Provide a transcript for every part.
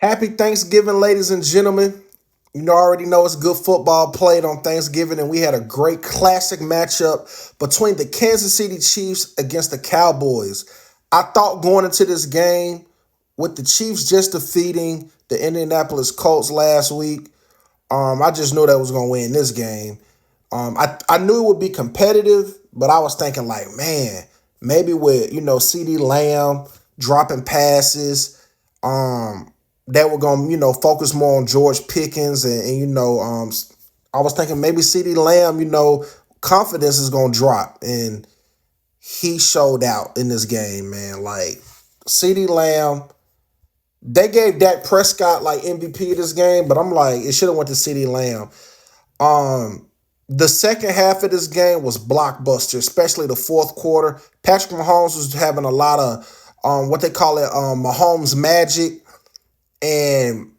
Happy Thanksgiving, ladies and gentlemen. I already know it's good football played on Thanksgiving, and we had a great classic matchup between the Kansas City Chiefs against the Cowboys. I thought going into this game with the Chiefs just defeating the Indianapolis Colts last week, I just knew that was going to win this game. I knew it would be competitive, but I was thinking like, man, maybe with, CeeDee Lamb dropping passes, that were going to, focus more on George Pickens I was thinking maybe CeeDee Lamb, confidence is going to drop. And he showed out in this game, man. Like, CeeDee Lamb, they gave Dak Prescott, like, MVP this game, but I'm like, it should have went to CeeDee Lamb. The second half of this game was blockbuster, especially the fourth quarter. Patrick Mahomes was having a lot of what they call it, Mahomes magic. And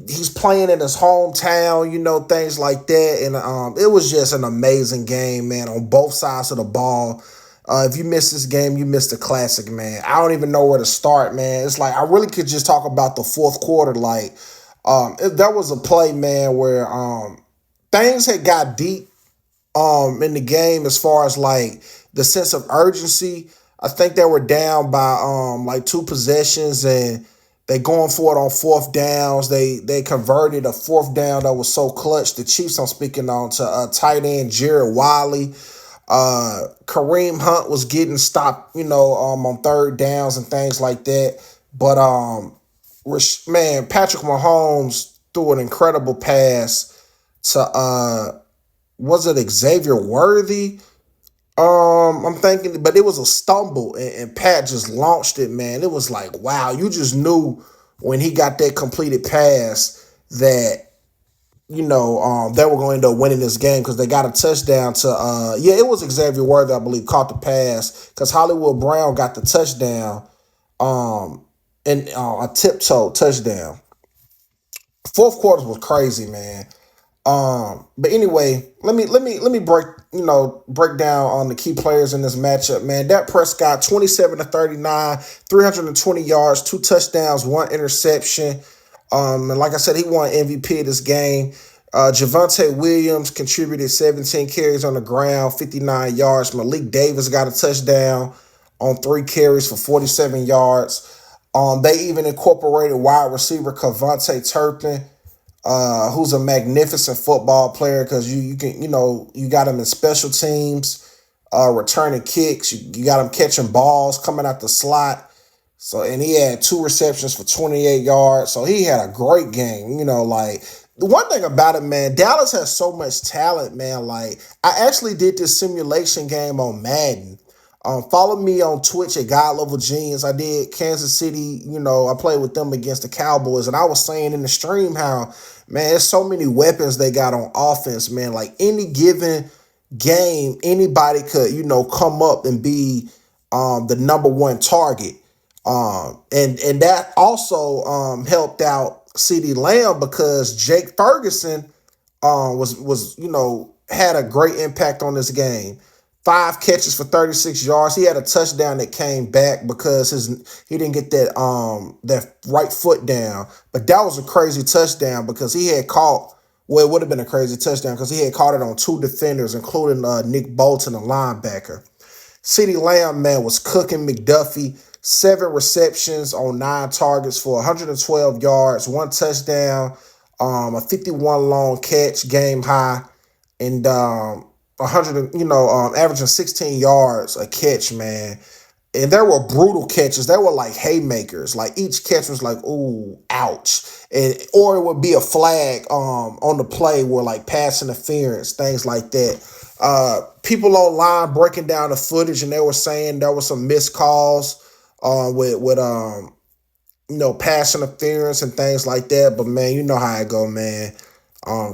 he's playing in his hometown, things like that. And it was just an amazing game, man, on both sides of the ball. If you missed this game, you missed a classic, man. I don't even know where to start, man. It's like I really could just talk about the fourth quarter. Like, there was a play, man, where things had got deep in the game as far as, like, the sense of urgency. I think they were down by, like, 2 possessions, and they going for it on fourth downs. They converted a fourth down that was so clutch. The Chiefs, I'm speaking on, to tight end Jared Wiley. Kareem Hunt was getting stopped, on third downs and things like that. But, man, Patrick Mahomes threw an incredible pass to, was it Xavier Worthy? I'm thinking, but it was a stumble, and Pat just launched it, man. It was like, wow, you just knew when he got that completed pass that, they were going to end up winning this game because they got a touchdown to, it was Xavier Worthy, I believe, caught the pass because Hollywood Brown got the touchdown, and a tiptoe touchdown. Fourth quarter was crazy, man. But anyway, let me break down on the key players in this matchup, man. Dak Prescott, 27 to 39, 320 yards, 2 touchdowns, 1 interception. And like I said, he won MVP of this game. Javonte Williams contributed 17 carries on the ground, 59 yards. Malik Davis got a touchdown on 3 carries for 47 yards. They even incorporated wide receiver Cavonte Turpin, who's a magnificent football player because you got him in special teams, returning kicks. You got him catching balls coming out the slot. So, and he had 2 receptions for 28 yards. So he had a great game. Like, the one thing about it, man, Dallas has so much talent, man. Like, I actually did this simulation game on Madden. Follow me on Twitch at GodLevelGenius. I did Kansas City, I played with them against the Cowboys, and I was saying in the stream how, man, there's so many weapons they got on offense, man. Like, any given game, anybody could, come up and be the number one target. And that also helped out CeeDee Lamb because Jake Ferguson was had a great impact on this game. 5 catches for 36 yards. He had a touchdown that came back because he didn't get that right foot down. But that was a crazy touchdown because he had caught, well, it would have been a crazy touchdown because he had caught it on 2 defenders, including Nick Bolton, a linebacker. CeeDee Lamb, man, was cooking McDuffie. 7 receptions on 9 targets for 112 yards, 1 touchdown, a 51 long catch, game high, and 100, averaging 16 yards a catch, man. And there were brutal catches. They were like haymakers. Like, each catch was like, ooh, ouch. Or it would be a flag on the play where, like, pass interference, things like that. People online breaking down the footage, and they were saying there were some missed calls with pass interference and things like that. But, man, you know how it go, man.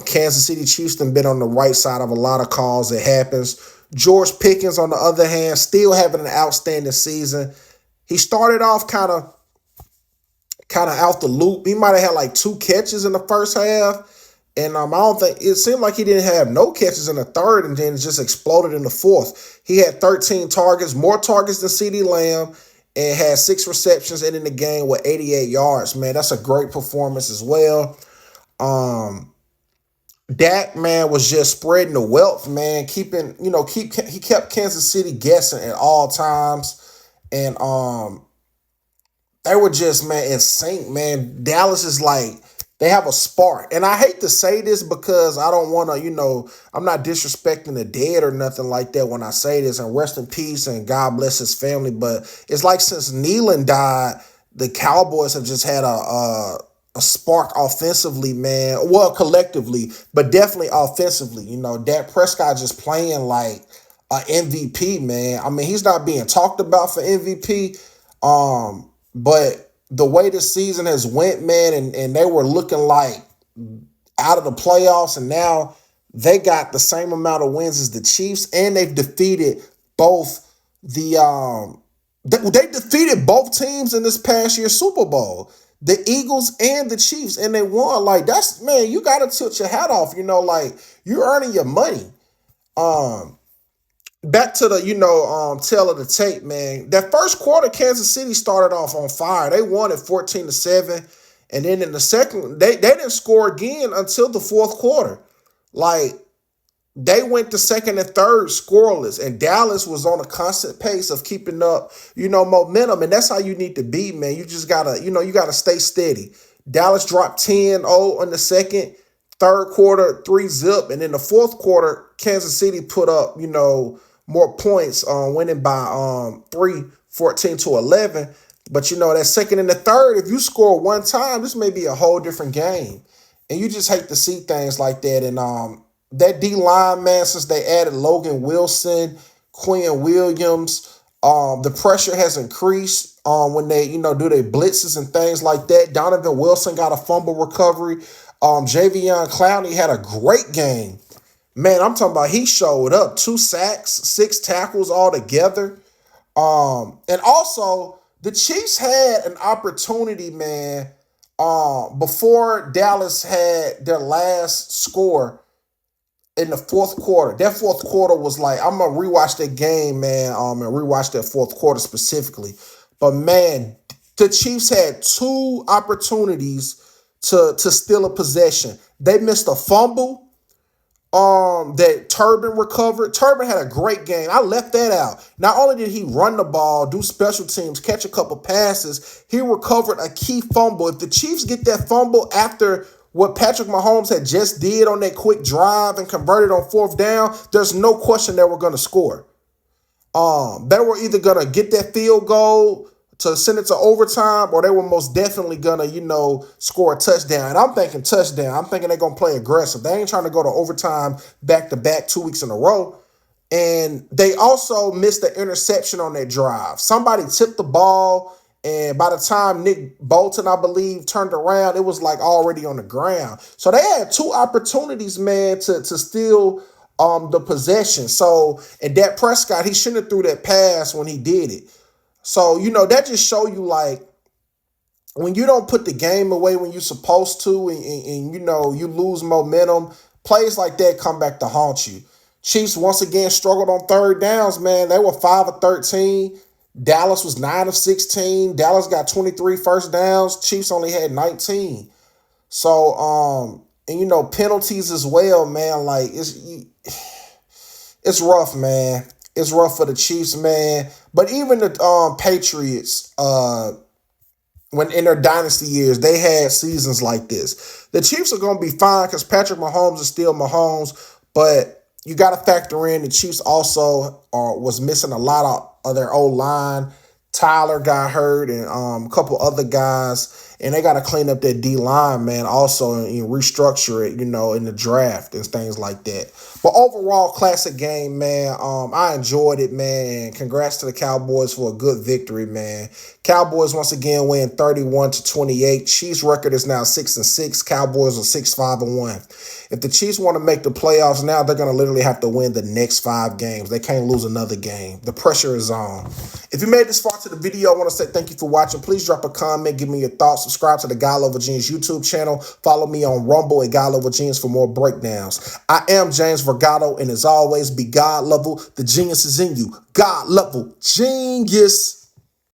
Kansas City Chiefs have been on the right side of a lot of calls. It happens. George Pickens, on the other hand, still having an outstanding season. He started off kind of out the loop. He might have had like 2 catches in the first half. And I don't think, it seemed like he didn't have no catches in the third, and then it just exploded in the fourth. He had 13 targets, more targets than CeeDee Lamb, and had 6 receptions ending the game with 88 yards, man. That's a great performance as well. Dak, man, was just spreading the wealth, man, he kept Kansas City guessing at all times. And they were just, man, in sync, man. Dallas is like, they have a spark. And I hate to say this because I don't want to, I'm not disrespecting the dead or nothing like that when I say this. And rest in peace and God bless his family. But it's like since Nealon died, the Cowboys have just had a spark offensively, man. Well, collectively, but definitely offensively. Dak Prescott just playing like an MVP, man. I mean, he's not being talked about for MVP. But the way the season has went, man, and they were looking like out of the playoffs, and now they got the same amount of wins as the Chiefs, and they've defeated both they defeated both teams in this past year's Super Bowl, the Eagles and the Chiefs, and they won. Like, that's, man, you got to tilt your hat off, like you're earning your money. Back to the, tail of the tape, man. That first quarter, Kansas City started off on fire. They won at 14-7. And then in the second, they didn't score again until the fourth quarter. Like, they went to second and third scoreless. And Dallas was on a constant pace of keeping up, momentum. And that's how you need to be, man. You just gotta, you gotta stay steady. Dallas dropped 10-0 in the second. Third quarter, 3-0. And in the fourth quarter, Kansas City put up, more points, winning by 14-11. But that second and the third, if you score one time, this may be a whole different game. And you just hate to see things like that. And that D-line, man, since they added Logan Wilson, Quinn Williams, the pressure has increased when they, do their blitzes and things like that. Donovan Wilson got a fumble recovery. Javion Clowney had a great game. Man, I'm talking about he showed up. 2 sacks, 6 tackles altogether. And also, the Chiefs had an opportunity, man, before Dallas had their last score in the fourth quarter. That fourth quarter was like, I'm going to rewatch that game, man, and rewatch that fourth quarter specifically. But, man, the Chiefs had 2 opportunities to steal a possession. They missed a fumble that Turbin recovered. Turbin had a great game. I left that out. Not only did he run the ball, do special teams, catch a couple passes, he recovered a key fumble. If the Chiefs get that fumble after what Patrick Mahomes had just did on that quick drive and converted on 4th down, there's no question they were going to score. They were either going to get that field goal to send it to overtime, or they were most definitely gonna, score a touchdown. And I'm thinking touchdown. I'm thinking they're gonna play aggressive. They ain't trying to go to overtime back-to-back 2 weeks in a row. And they also missed the interception on that drive. Somebody tipped the ball, and by the time Nick Bolton, I believe, turned around, it was like already on the ground. So they had 2 opportunities, man, to steal the possession. So, and Dak Prescott, he shouldn't have threw that pass when he did it. So, that just show you, like, when you don't put the game away when you're supposed to and you lose momentum, plays like that come back to haunt you. Chiefs, once again, struggled on third downs, man. They were 5 of 13. Dallas was 9 of 16. Dallas got 23 first downs. Chiefs only had 19. So, penalties as well, man. Like, it's rough, man. It's rough for the Chiefs, man. But even the Patriots, when in their dynasty years, they had seasons like this. The Chiefs are going to be fine because Patrick Mahomes is still Mahomes. But you got to factor in the Chiefs also was missing a lot of their O-line. Tyler got hurt and a couple other guys. And they got to clean up that D-line, man, also and restructure it, in the draft and things like that. But overall, classic game, man. I enjoyed it, man. And congrats to the Cowboys for a good victory, man. Cowboys once again win 31-28. Chiefs record is now 6-6. Cowboys are 6-5-1. If the Chiefs want to make the playoffs now, they're going to literally have to win the next 5 games. They can't lose another game. The pressure is on. If you made this far to the video, I want to say thank you for watching. Please drop a comment. Give me your thoughts. Subscribe to the GodLevelGenius YouTube channel. Follow me on Rumble at GodLevelGenius for more breakdowns. I am James Vergado, and as always, be God level. The genius is in you. God level genius.